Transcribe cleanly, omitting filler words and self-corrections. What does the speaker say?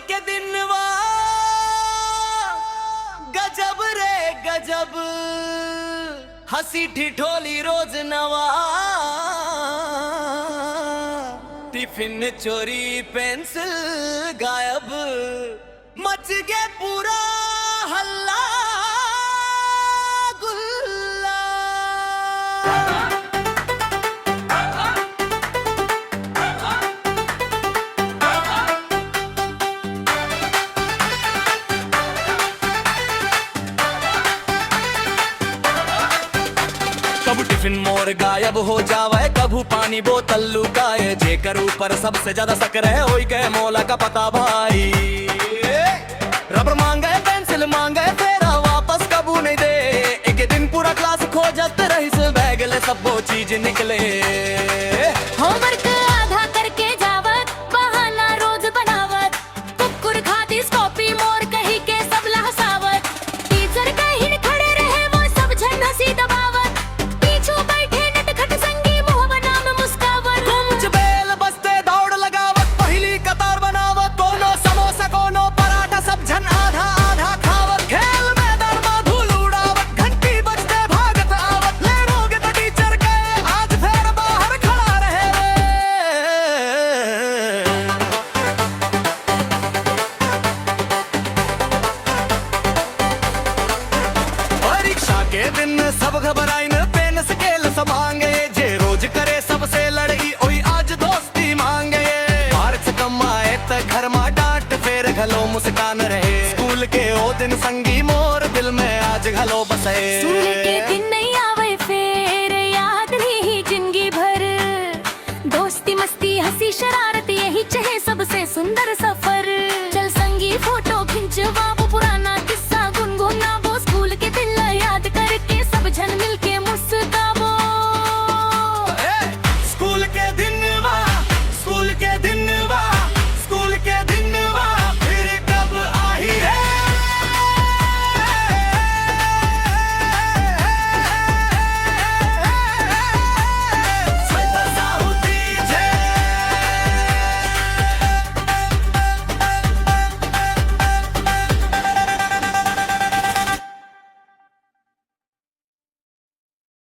के दिन वा गजब रे गजब, हंसी ठिठोली रोज नवा, टिफिन चोरी पेंसिल गायब, मच गए पूरा हल्ला गुल्ला। कब टिफिन मोर गायब हो जावे, कभू पानी बोतल लुकाए, जेकर ऊपर सबसे ज्यादा शक रहे होई के मौला का पता भाई। रबर मांगे पेंसिल मांगे फेरा वापस कबू नहीं दे, एक दिन पूरा क्लास खोजत रही से बैग ले सब वो चीज निकले। होमवर्क आधा करके जावत, बहाना रोज बनावत, कुकुर खाती कॉपी मोर कही के सब लहसावत, टीचर कहीं खड़े रहे वो सब झन हंसी दबावत, पीछू बैठे नटखट संगी मुंह बना में मुस्कावत। कुछ बेल बस्ते दौड़ लगावत, पहली कतार बनावत, कोनो समोसा कोनो पराठा सब झन आधा आधा खावत, खेल मैदान में धूल उड़ावत, घंटी बजते भागत आवत, ले रोगे तो टीचर गए आज फिर बाहर खड़ा रहे। परीक्षा के दिन सब घबराइन, पेन स्केल सब मांगे, जे रोज करे सबसे लड़ई ओई आज दोस्ती मांगे। मार्क्स कम आए त घर में डांट फेर घलो मुस्कान रहे, स्कूल के ओ दिन संगी मोर दिल में आज घलो बसे। स्कूल के दिन नहीं आवे फेर याद नहीं जिंदगी भर, दोस्ती मस्ती हंसी शरारत यही चाहे सबसे सुंदर सफर। चल संगी फोटो खिंचवा